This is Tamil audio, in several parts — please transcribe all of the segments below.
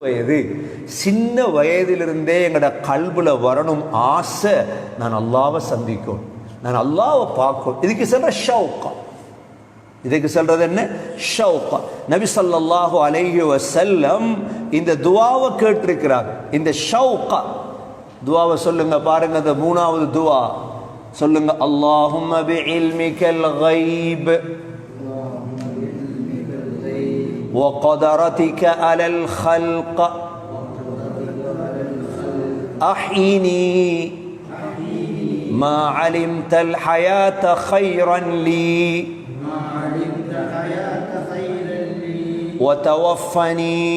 வயது சின்ன வயதிலிருந்தே எங்களோட கல்புல வரணும் ஆசை, நான் அல்லாவை சந்திக்கும், நான் அல்லாவை பார்க்கும். இதுக்கு சொல்ற ஷவுகா, இதுக்கு சொல்றது என்ன? ஷவுகா. நபி ஸல்லல்லாஹு அலைஹி வஸல்லம் இந்த துஆவை கேட்டிருக்கிறார். இந்த ஷவுகா துஆவை சொல்லுங்க பாருங்க. இந்த மூணாவது துஆ சொல்லுங்க. அல்லாஹும்ம பிஇல்மிகல் கைப் وقدرتك على الخلق أحيني ما علمت الحياة خيرا لي وتوفني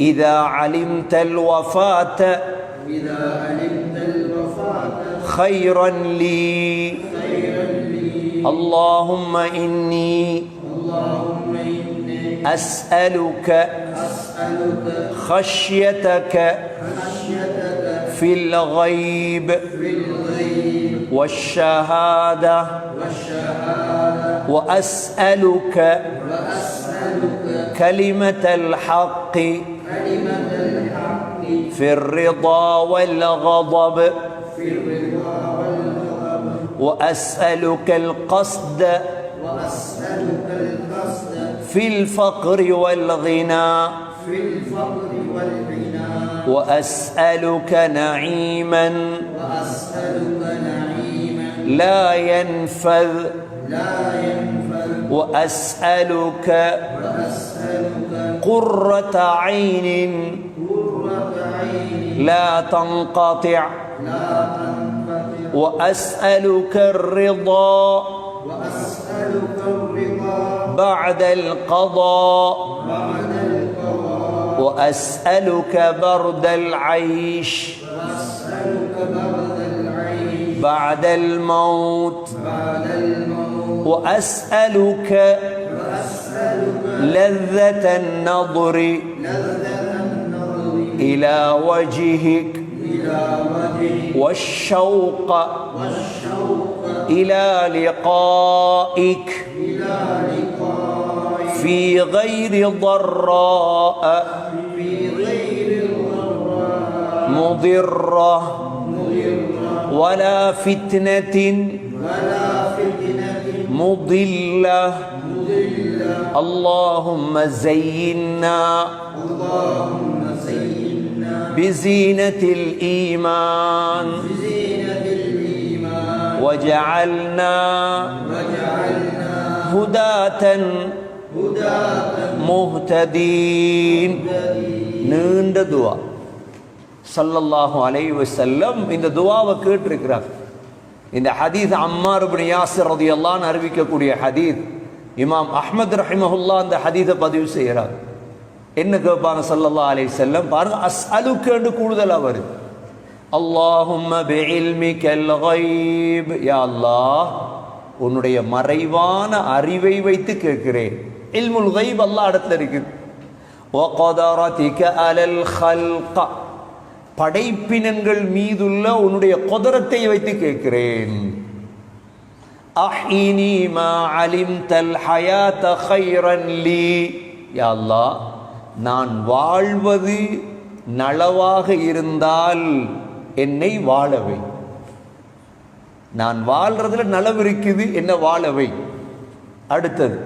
إذا علمت الوفاة خيرا لي اللهم إني أسألك خشيتك في الغيب والشهادة وأسألك كلمة الحق في الرضا والغضب وأسألك القصد في الفقر والغنى وأسألك نعيما لا ينفذ وأسألك قرة عين لا تنقطع وأسألك الرضا بعد القضاء وأسألك برد العيش بعد الموت وأسألك لذة النظر إلى وجهك والشوق إلى لقائك في غير ضراء مضرة ولا فتنة مضلة اللهم زينا بزينة الإيمان وجعلنا هداة முஹ்ததீன். நீண்ட துவா. ஸல்லல்லாஹு அலைஹி வஸல்லம் இந்த துவாவை கேட்டிருக்கிறார். இந்த ஹதீஸ் அம்மார் இப்னு யாசிர் ரலியல்லாஹு அன்ஹு அறிவிக்கக்கூடிய ஹதீஸ். இமாம் அஹ்மத் ரஹிமஹுல்லாஹ் அந்த ஹதீஸை பதிவு செய்கிறார். என்ன கேட்பாங்க ஸல்லல்லாஹு அலைஹி வஸல்லம் பாருங்க, அஸ்அலுக்கன்னு கூடுதலா வருது. அல்லாஹும்ம பிஇல்மிகல் கைப், யா அல்லாஹ் உன்னுடைய மறைவான அறிவை வைத்து கேட்கிறேன். இல்முல் கைப் அல்லாஹ் இடத்துல இருக்குது. வகதரதிக அலல் ஹல்க, படைப்பினங்கள் மீதுள்ள உன்னுடைய குதரத்தை வைத்து கேட்கிறேன். அஹ்இனி மா அலிம்தல் ஹயாத கைரன் லீ, யா அல்லாஹ் நான் வாழ்வது நலவாக இருந்தால் என்னை வாழவை. நான் வாழ்றதுல நலவு இருக்குது, என்ன வாழவை. அடுத்தது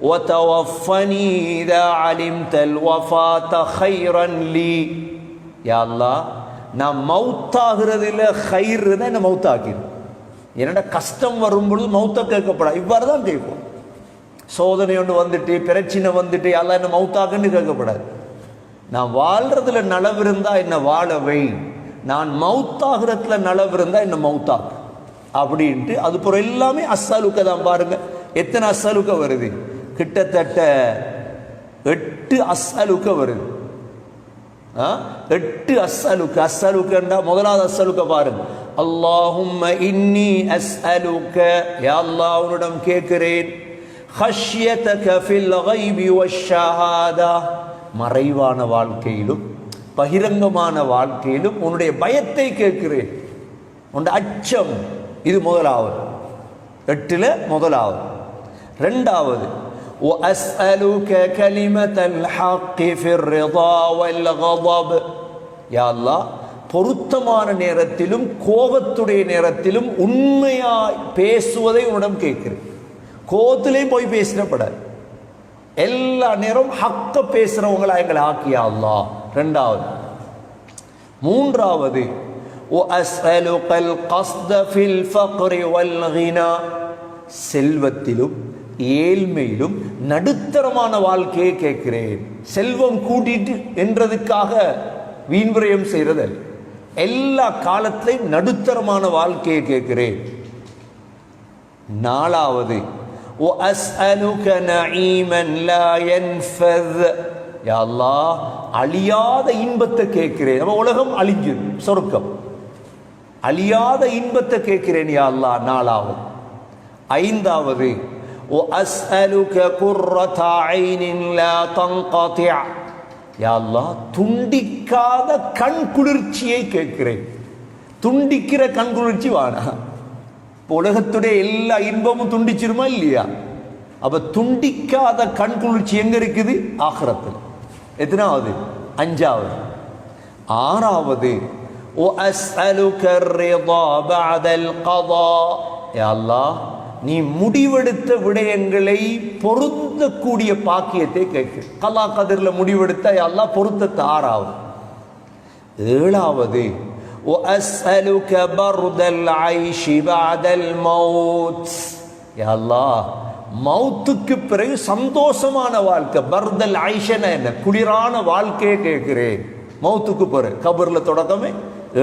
وتوفني إذا علمت الوفاة خيرا لي, யா அல்லாஹ் நான் மௌத்தாகிறதுல ஹைர் தான் என்ன மௌத்தாக்கிடு. என்னோட கஷ்டம் வரும் பொழுது மௌத்த கேட்கப்படா, இவ்வாறு தான் கேட்கும். சோதனை ஒன்று வந்துட்டு பிரச்சனை வந்துட்டு அல்லாஹ் என்ன மௌத்தாக்குன்னு கேட்கப்படாது. நான் வாழ்றதுல நலவு இருந்தா என்ன வாழவை, நான் மௌத்தாகிறதுல நலவு இருந்தா என்ன மௌத்தாக்கு அப்படின்ட்டு அது போற எல்லாமே அஸ்ஸலுக்க தான். பாருங்க எத்தனை அஸ்ஸலுக்க வருது, கிட்டத்தட்ட 8 அஸ்ஸலுக்க வருது. 8 அஸ்ஸலுக்க. அஸ்ஸலுக்கண்டா முதலாவது அஸ்ஸலுக்க பாருங்க. அல்லாஹும்ம இன்னி அஸ்அலுக, யா அல்லாஹ் உன்னிடம் கேட்கிறேன். ஹஷ்யதக ஃபில் கைபி வஷ்ஷஹாதா, மறைவான வாழ்க்கையிலும் பகிரங்கமான வாழ்க்கையிலும் உன்னுடைய பயத்தை கேட்கிறேன், உன்னுடைய அச்சம். இது முதலாவது, 8ல் முதலாவது. ரெண்டாவது وأسألك كلمة الحق في الرضا والغضب. யா அல்லாஹ், பொருத்தமான நேரத்திலும் கோபத்துடைய நேரத்திலும் உண்மையாய் பேசுவதை உன்னிடம் கேட்கிறேன். கோபத்திலையும் போய் பேசினப்படாது, எல்லா நேரம் ஹக்க பேசுறவங்களா எங்களை ஆக்கியா அல்லாஹ். ரெண்டாவது. மூன்றாவது, وأسألك القصد في الفقر والغنى. செல்வத்திலும் ஏழ்மையிலும் நடுத்தரமான வாழ்க்கையை கேட்கிறேன். செல்வம் கூட்டிட்டு என்றதுக்காக வீண்விரயம் செய்யறதல், எல்லா காலத்திலையும் நடுத்தரமான வாழ்க்கையை கேட்கிறேன். நாலாவது, وأسألك نعيما لا ينفذ. யா அல்லாஹ், அழியாத இன்பத்தை கேட்கிறேன். நம்ம உலகம் அழிஞ்சு, சொர்க்கம் அழியாத இன்பத்தை கேட்கிறேன் யா அல்லாஹ். நாலாவது. ஐந்தாவது, وأسألك قرة عين لا تنقطع. யா அல்லாஹ், துண்டிக்காத கண் குளிர்ச்சியை கேட்கிறேன். துண்டிக்கிற கண் குளிர்ச்சி வானா. உலகத்துடைய எல்லா இன்பமும் துண்டிச்சிருமா இல்லையா? அப்ப துண்டிக்காத கண் குளிர்ச்சி எங்க இருக்குது? ஆகிரத்தில். எத்தனாவது? அஞ்சாவது. ஆறாவது, وأسألك الرضا بعد القضاء. யா அல்லாஹ், நீ முடிவெடுத்த விடயங்களை பொருந்தக்கூடிய பாக்கியத்தை கேட்க. கலா கதிர்ல முடிவெடுத்த யா அல்லாஹ் பொருத்தத்தை. ஆறாவது. ஏழாவது, وأسألك برد العيش بعد الموت. யா அல்லாஹ், மௌத்துக்கு பிறகு சந்தோஷமான வாழ்க்கை. பர்தல் ஐஷன என்ன? குளிரான வாழ்க்கையை கேட்கிறேன். மௌத்துக்கு பிறகு கபர்ல தொடக்கமே.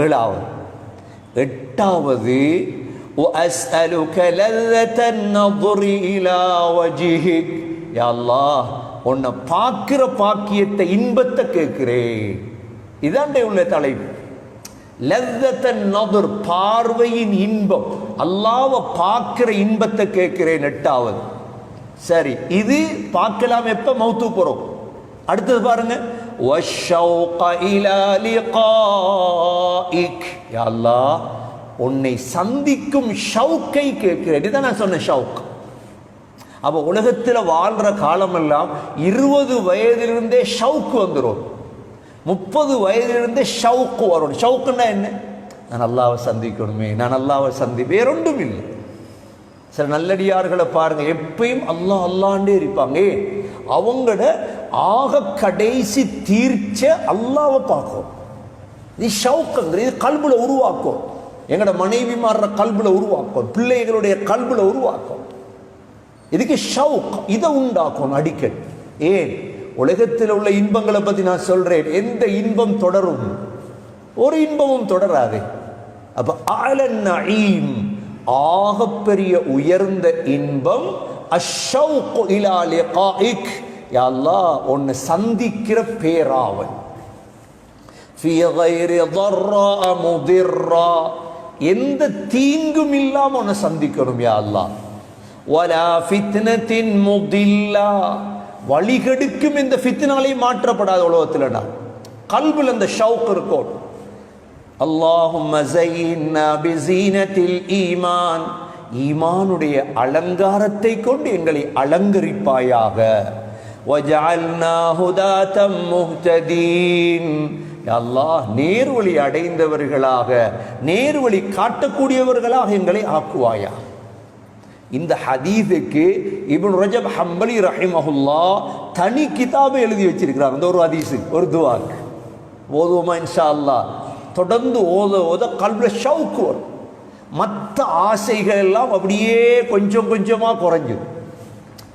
ஏழாவது. எட்டாவது, وأسألك لذة النظر إلى وجهك. யா அல்லாஹ், உன்னை பார்க்கிற பாக்கியத்தை, இன்பத்தை கேட்கிறேன். இதாண்டே உள்ள தலைப்பு. லzzத்தன் நظர், பார்வையின் இன்பம், அல்லாஹ்வை பார்க்கிற இன்பத்தை கேட்கிறேன். எட்டாவது. சரி, இது பார்க்கலாம் எப்ப? மௌத்து போறோம். அடுத்தது பாருங்க, வஷ்ஷௌக இலா லிகாஇக். யா அல்லாஹ், உன்னை சந்திக்கும் ஷௌக்கை கேட்கிறேன். இதான் நான் சொன்ன ஷௌக். அப்ப உலகத்தில் வாழ்ற காலமெல்லாம் 20 வயதிலிருந்தே ஷவுக்கு வந்துடும். 30 வயதிலிருந்தே ஷவுக்கு வரும். ஷவுக்குன்னா என்ன? நான் அல்லாஹ்வை சந்திக்கணுமே, நான் அல்லாஹ்வை வேறொன்றும் இல்லை. சில நல்லடியார்களை பாருங்க, எப்பயும் அல்லாஹ் அல்லாண்டே இருப்பாங்க. அவங்களோட ஆக கடைசி தீர்ச்ச அல்லாஹ்வை பார்க்கும். இது ஷவுக்குங்கிறது, இது கல்புல உருவாக்கும். எங்களோட மனைவி மாறுற கல்புல உருவாக்கும், பிள்ளைகளுடைய கல்புல உருவாக்கும். இதுக்கு ஷவுக், இதை உண்டாக்கும் அடிக்கடி. ஏன்? உலகத்தில் உள்ள இன்பங்களை பத்தி நான் சொல்றேன். எந்த இன்பம் தொடரும்? ஒரு இன்பமும் தொடராது. அப்ப அலன் நஈம், ஆகப்பெரிய உயர்ந்த இன்பம் அஷ்ஷௌக் இலா லிகாஇக். யா அல்லாஹ், உன்னை சந்திக்கிற பேராவல். ஃபீ கைரி ضرّا முதிர்ரா, எந்த தீங்கும் இல்லாம உன்னை சந்திக்கணும் யா அல்லாஹ். வலா ஃபித்னத்தின் முதில்லா, வழிகெடுக்கும் இந்த ஃபித்னாலே மாற்றப்படாத உலகத்திலடா. கல்புல அந்த ஷவுக் இருக்கும். அல்லாஹும்ம ஸையின்னா பிஸீனத்தில் ஈமான், ஈமானுடைய அலங்காரத்தை கொண்டு எங்களை அலங்கரிப்பாயாக. வஜஅல்னா ஹுதாதம் முஹ்ததீன், யா அல்லாஹ், நேர்வழி அடைந்தவர்களாக, நேர்வழி காட்டக்கூடியவர்களாக எங்களை ஆக்குவாயா. இந்த ஹதீஸுக்கு இப்னு ரஜப் ஹம்பலி ரஹிமஹுல்லாஹ் தனி கிதாபை எழுதி வச்சிருக்கிறார். அந்த ஒரு ஹதீஸு, ஒரு துஆக்கு ஓதுவோமா இன்ஷா அல்லாஹ்? தொடர்ந்து ஓத ஓத கல்புல ஷவுக்கு வரும். மற்ற ஆசைகள் எல்லாம் அப்படியே கொஞ்சம் கொஞ்சமாக குறைஞ்சிடும்.